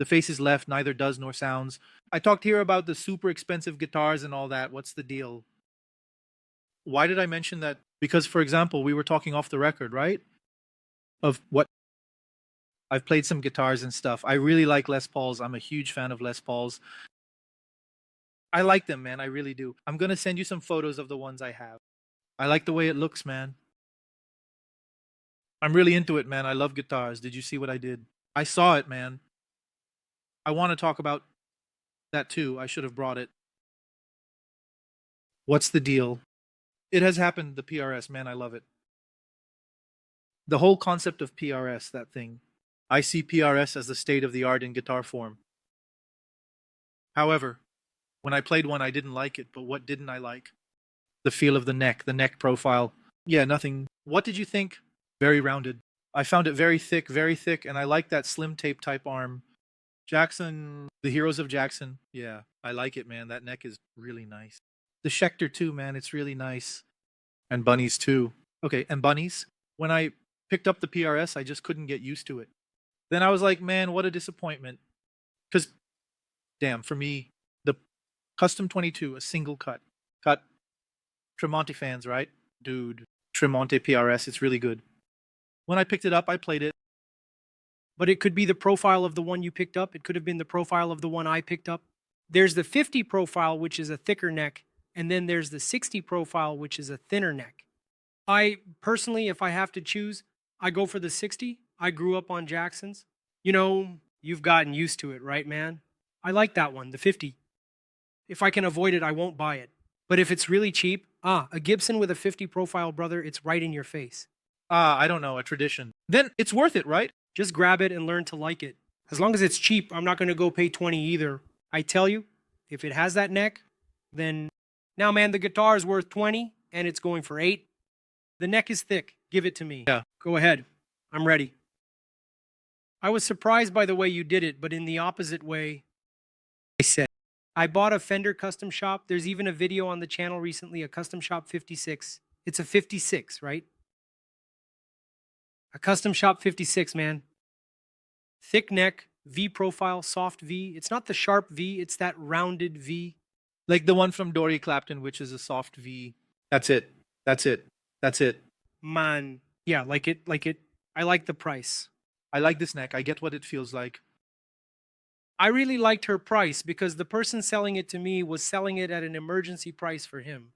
The face is left, neither does nor sounds. I talked here about the super expensive guitars and all that. What's the deal? Why did I mention that? Because, for example, we were talking off the record, right? Of what I've played some guitars and stuff. I really like Les Pauls. I'm a huge fan of Les Pauls. I like them, man. I really do. I'm gonna send you some photos of the ones I have. I like the way it looks, man. I'm really into it, man. I love guitars. Did you see what I did? I saw it, man. I want to talk about that too. I should have brought it. What's the deal? It has happened, the PRS, man. I love it. The whole concept of PRS, that thing. I see PRS as the state of the art in guitar form. However, when I played one, I didn't like it, but what didn't I like? The feel of the neck profile. Yeah, nothing. What did you think? Very rounded. I found it very thick, and I like that slim tape type arm. Jackson, the Heroes of Jackson. Yeah, I like it, man. That neck is really nice. The Schecter too, man. It's really nice. And Bunnies too. Okay, and Bunnies. When I picked up the PRS, I just couldn't get used to it. Then I was like, man, what a disappointment. Because, damn, for me, the Custom 22, a single cut. Tremonti fans, right? Dude, Tremonti PRS, it's really good. When I picked it up, I played it. But it could be the profile of the one you picked up. It could have been the profile of the one I picked up. There's the 50 profile, which is a thicker neck, and then there's the 60 profile, which is a thinner neck. I personally, if I have to choose, I go for the 60. I grew up on Jacksons. You know, you've gotten used to it, right, man? I like that one, the 50. If I can avoid it, I won't buy it. But if it's really cheap, a Gibson with a 50 profile, brother, it's right in your face. I don't know, a tradition. Then it's worth it, right? Just grab it and learn to like it. As long as it's cheap, I'm not going to go pay 20 either. I tell you, if it has that neck, then... Now, man, the guitar is worth 20, and it's going for 8. The neck is thick. Give it to me. Yeah. Go ahead. I'm ready. I was surprised by the way you did it, but in the opposite way, I said. I bought a Fender custom shop. There's even a video on the channel recently, a custom shop 56. It's a 56, right? A custom shop 56, man. Thick neck, V profile, soft V. It's not the sharp V, it's that rounded V. Like the one from Dory Clapton, which is a soft V. That's it. Man. Yeah, like it. I like the price. I like this neck. I get what it feels like. I really liked her price because the person selling it to me was selling it at an emergency price for him.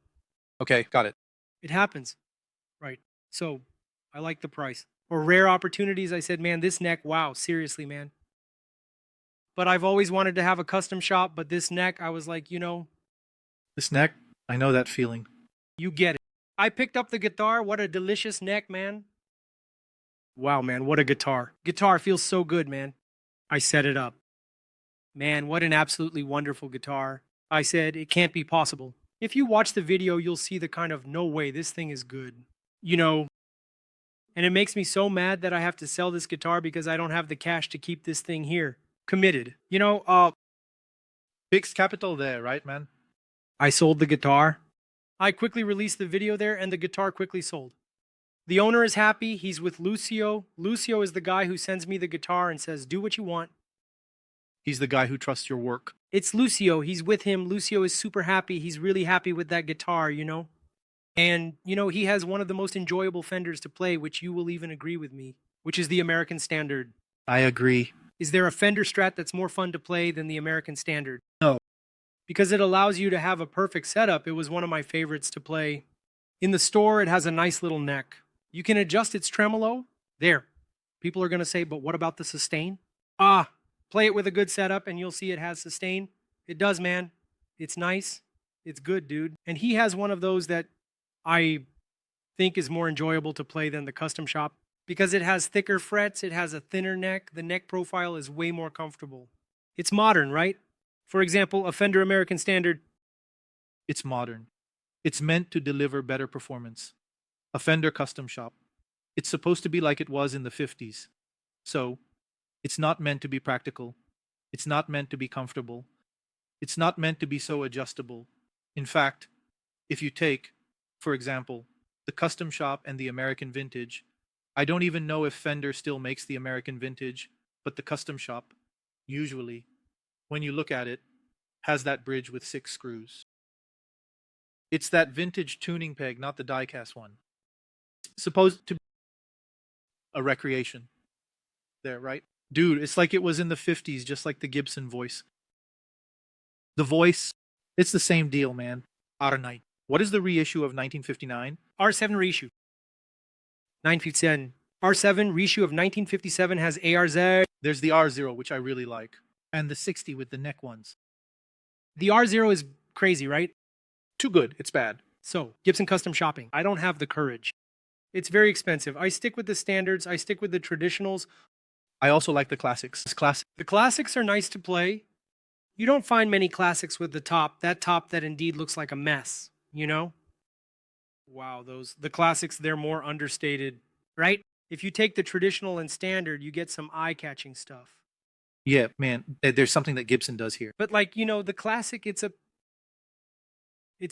Okay, got it. It happens. Right. So, I like the price. For rare opportunities, I said, man, this neck, wow, seriously, man. But I've always wanted to have a custom shop, but this neck, I was like, you know. This neck, I know that feeling. You get it. I picked up the guitar. What a delicious neck, man. Wow, man, what a guitar. Guitar feels so good, man. I set it up. Man, what an absolutely wonderful guitar. I said, it can't be possible. If you watch the video, you'll see the kind of, no way, this thing is good. You know, and it makes me so mad that I have to sell this guitar because I don't have the cash to keep this thing here. Committed. You know, Fixed capital there, right, man? I sold the guitar. I quickly released the video there, and the guitar quickly sold. The owner is happy. He's with Lucio. Lucio is the guy who sends me the guitar and says, do what you want. He's the guy who trusts your work. It's Lucio. He's with him. Lucio is super happy. He's really happy with that guitar, you know? And, you know, he has one of the most enjoyable Fenders to play, which you will even agree with me, which is the American Standard. I agree. Is there a Fender Strat that's more fun to play than the American Standard? No. Because it allows you to have a perfect setup. It was one of my favorites to play. In the store, it has a nice little neck. You can adjust its tremolo. There. People are going to say, but what about the sustain? Play it with a good setup and you'll see it has sustain. It does, man. It's nice. It's good, dude. And he has one of those that I think is more enjoyable to play than the custom shop because it has thicker frets. It has a thinner neck. The neck profile is way more comfortable. It's modern, right? For example, a Fender American Standard. It's modern. It's meant to deliver better performance. A Fender custom shop. It's supposed to be like it was in the 50s. So, it's not meant to be practical. It's not meant to be comfortable. It's not meant to be so adjustable. In fact, if you take, for example, the custom shop and the American vintage, I don't even know if Fender still makes the American vintage, but the custom shop, usually, when you look at it, has that bridge with 6 screws. It's that vintage tuning peg, not the die-cast one. It's supposed to be a recreation there, right? Dude, it's like it was in the 50s, just like the Gibson voice. The voice, it's the same deal, man. R9. What is the reissue of 1959? R7 reissue. 957. R7 reissue of 1957 has ARZ. There's the R0, which I really like, and the 60 with the neck ones. The R0 is crazy, right? Too good, it's bad. So, Gibson custom shopping. I don't have the courage. It's very expensive. I stick with the standards. I stick with the traditionals. I also like the classics. The classics are nice to play. You don't find many classics with the top that indeed looks like a mess, you know? Wow, the classics, they're more understated, right? If you take the traditional and standard, you get some eye-catching stuff. Yeah, man, there's something that Gibson does here. But like, the classic, it's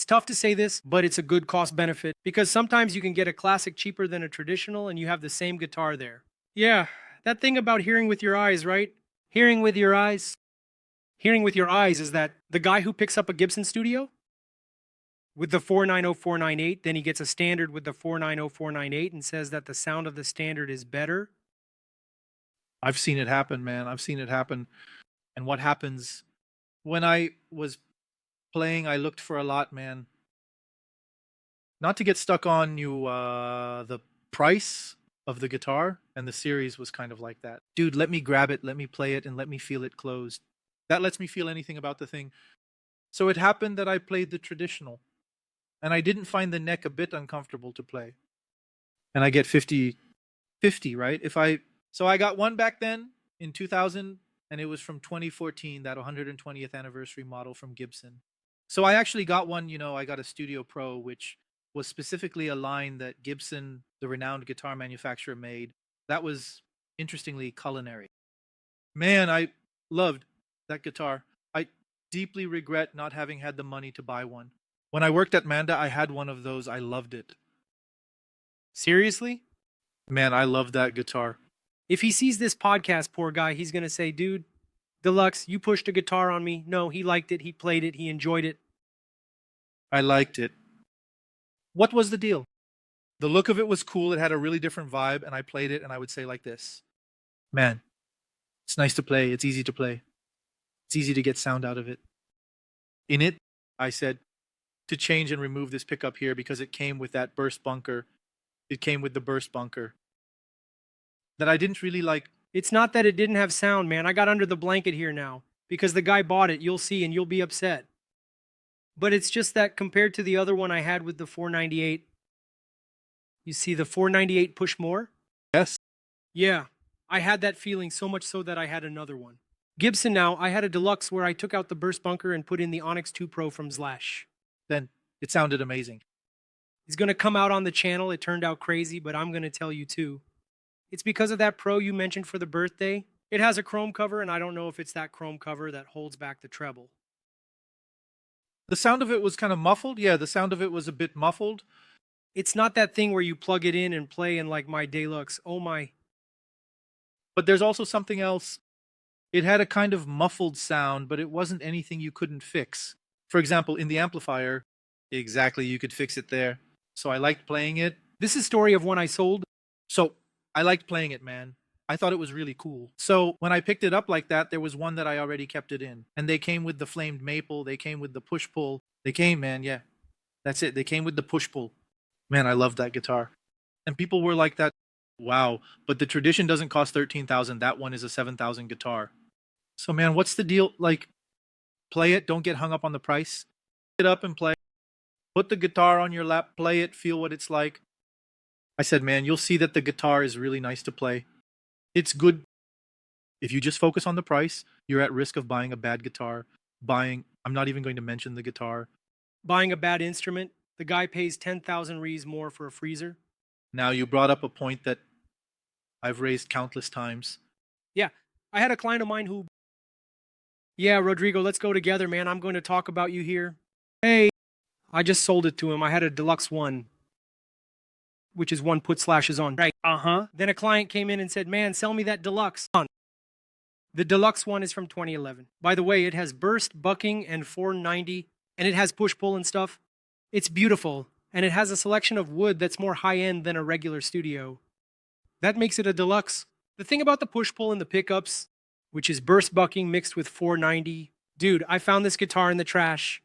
tough to say this, but it's a good cost benefit because sometimes you can get a classic cheaper than a traditional and you have the same guitar there. Yeah, that thing about hearing with your eyes, right? Hearing with your eyes. Hearing with your eyes is that the guy who picks up a Gibson Studio with the 490-498, then he gets a standard with the 490-498 and says that the sound of the standard is better. I've seen it happen, man. I've seen it happen. And what happens when I was playing, I looked for a lot, man. Not to get stuck on the price of the guitar, and the series was kind of like that. Dude, let me grab it, let me play it, and let me feel it closed. That lets me feel anything about the thing. So it happened that I played the traditional, and I didn't find the neck a bit uncomfortable to play. And I get 50, right? So I got one back then in 2000, and it was from 2014, that 120th anniversary model from Gibson. So I actually got one, I got a Studio Pro, which was specifically a line that Gibson, the renowned guitar manufacturer, made. That was, interestingly, culinary. Man, I loved that guitar. I deeply regret not having had the money to buy one. When I worked at Manda, I had one of those. I loved it. Seriously? Man, I loved that guitar. If he sees this podcast, poor guy, he's going to say, dude, Deluxe, you pushed a guitar on me. No, he liked it. He played it. He enjoyed it. I liked it. What was the deal? The look of it was cool. It had a really different vibe, and I played it, and I would say like this. Man, it's nice to play. It's easy to play. It's easy to get sound out of it. In it, I said to change and remove this pickup here because it came with that burst bunker. It came with the burst bunker that I didn't really like. It's not that it didn't have sound, man. I got under the blanket here now because the guy bought it. You'll see, and you'll be upset. But it's just that compared to the other one I had with the 498, you see the 498 push more? Yes. Yeah, I had that feeling so much so that I had another one. Gibson now, I had a Deluxe where I took out the burst bunker and put in the Onyx 2 Pro from Slash. Then it sounded amazing. It's going to come out on the channel. It turned out crazy, but I'm going to tell you too. It's because of that Pro you mentioned for the birthday. It has a chrome cover, and I don't know if it's that chrome cover that holds back the treble. The sound of it was kind of muffled. Yeah, the sound of it was a bit muffled. It's not that thing where you plug it in and play in like my Deluxe. Oh my. But there's also something else. It had a kind of muffled sound, but it wasn't anything you couldn't fix. For example, in the amplifier, exactly, you could fix it there. So I liked playing it. This is story of one I sold. So I liked playing it, man. I thought it was really cool. So when I picked it up like that, there was one that I already kept it in. And they came with the flamed maple. They came with the push-pull. They came, man, yeah. That's it. They came with the push-pull. Man, I loved that guitar. And people were like that, wow, but the Tradition doesn't cost $13,000. That one is a $7,000 guitar. So, man, what's the deal? Like, play it. Don't get hung up on the price. Pick it up and play. Put the guitar on your lap. Play it. Feel what it's like. I said, man, you'll see that the guitar is really nice to play. It's good. If you just focus on the price, you're at risk of buying a bad guitar. I'm not even going to mention the guitar. Buying a bad instrument. The guy pays 10,000 Rs more for a freezer. Now, you brought up a point that I've raised countless times. Yeah, I had a client of mine who... Yeah, Rodrigo, let's go together, man. I'm going to talk about you here. Hey, I just sold it to him. I had a Deluxe 1, which is one put slashes on. Right. Uh-huh. Then a client came in and said, man, sell me that Deluxe. The deluxe one is from 2011. By the way, it has burst, bucking, and 490, and it has push-pull and stuff. It's beautiful, and it has a selection of wood that's more high-end than a regular studio. That makes it a deluxe. The thing about the push-pull and the pickups, which is burst bucking mixed with 490, dude, I found this guitar in the trash.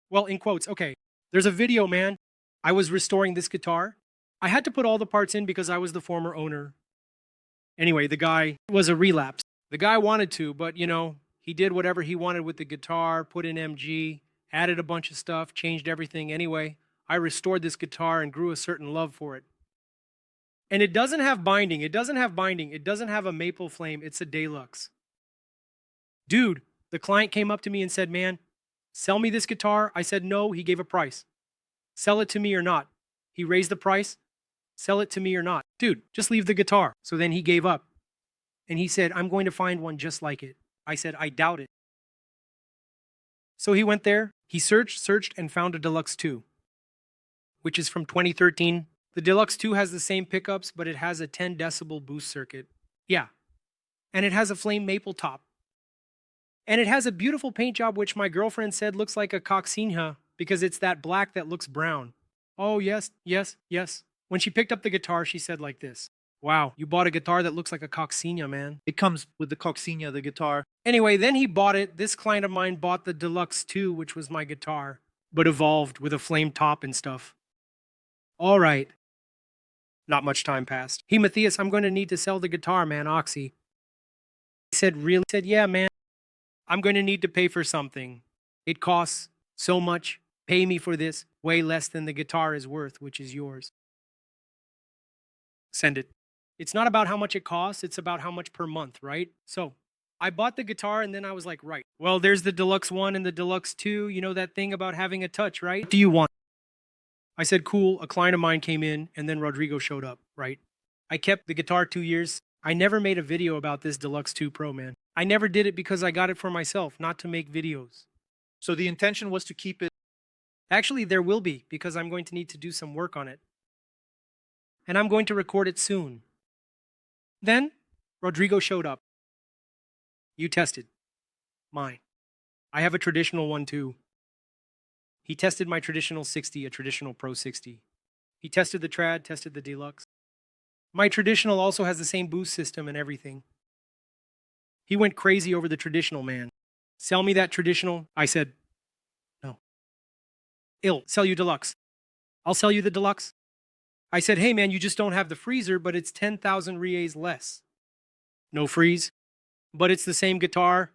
Well, in quotes, okay. There's a video, man. I was restoring this guitar. I had to put all the parts in because I was the former owner. Anyway, the guy was a relapse. The guy wanted to, but you know, he did whatever he wanted with the guitar, put in MG, added a bunch of stuff, changed everything. Anyway, I restored this guitar and grew a certain love for it. And it doesn't have binding. It doesn't have binding. It doesn't have a maple flame. It's a deluxe. Dude, the client came up to me and said, man, sell me this guitar. I said no. He gave a price. Sell it to me or not. He raised the price. Sell it to me or not. Dude, just leave the guitar. So then he gave up. And he said, I'm going to find one just like it. I said, I doubt it. So he went there. He searched, and found a Deluxe 2, which is from 2013. The Deluxe 2 has the same pickups, but it has a 10 decibel boost circuit. Yeah. And it has a flame maple top. And it has a beautiful paint job, which my girlfriend said looks like a coccinha because it's that black that looks brown. Oh, yes, yes, yes. When she picked up the guitar, she said like this. Wow, you bought a guitar that looks like a coccinha, man. It comes with the coccinha, the guitar. Anyway, then he bought it. This client of mine bought the Deluxe 2, which was my guitar, but evolved with a flame top and stuff. All right. Not much time passed. Hey, Matheus, I'm going to need to sell the guitar, man, Oxy. He said, really? I said, yeah, man. I'm going to need to pay for something. It costs so much. Pay me for this. Way less than the guitar is worth, which is yours. Send it. It's not about how much it costs. It's about how much per month, right? So I bought the guitar and then I was like, right. Well, there's the Deluxe 1 and the Deluxe 2. You know that thing about having a touch, right? What do you want? I said, cool. A client of mine came in and then Rodrigo showed up, right? I kept the guitar 2 years. I never made a video about this Deluxe 2 Pro, man. I never did it because I got it for myself, not to make videos. So the intention was to keep it. Actually, there will be because I'm going to need to do some work on it. And I'm going to record it soon. Then, Rodrigo showed up. You tested. Mine. I have a traditional one too. He tested my traditional 60, a traditional Pro 60. He tested the Trad, tested the Deluxe. My traditional also has the same boost system and everything. He went crazy over the traditional, man. Sell me that traditional. I said, no. Sell you Deluxe. I'll sell you the Deluxe. I said, hey man, you just don't have the freezer, but it's 10,000 reais less. No freeze, but it's the same guitar.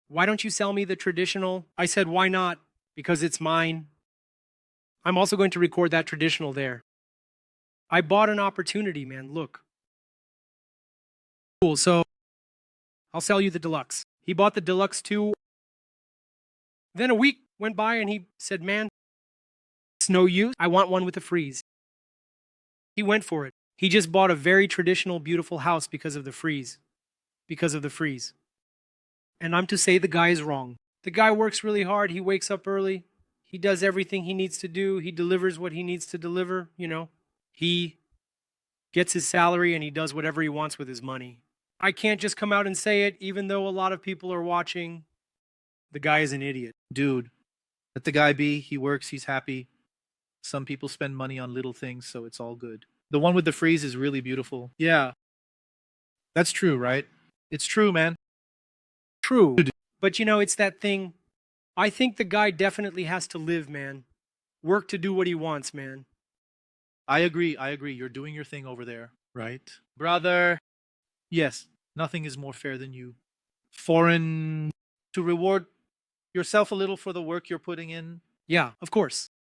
Why don't you sell me the traditional? I said, why not? Because it's mine. I'm also going to record that traditional there. I bought an opportunity, man, look. Cool, so I'll sell you the Deluxe. He bought the Deluxe 2. Then a week went by and he said, man, it's no use. I want one with a freeze. He went for it. He just bought a very traditional, beautiful house because of the freeze. Because of the freeze. And I'm to say the guy is wrong. The guy works really hard. He wakes up early. He does everything he needs to do. He delivers what he needs to deliver, you know. He gets his salary and he does whatever he wants with his money. I can't just come out and say it, even though a lot of people are watching. The guy is an idiot. Dude, let the guy be. He works. He's happy. Some people spend money on little things, so it's all good. The one with the freeze is really beautiful. Yeah. That's true, right? It's true, man. True. But you know, it's that thing. I think the guy definitely has to live, man. Work to do what he wants, man. I agree. You're doing your thing over there, right? Brother. Yes, nothing is more fair than you. Foreign to reward yourself a little for the work you're putting in. Yeah, of course.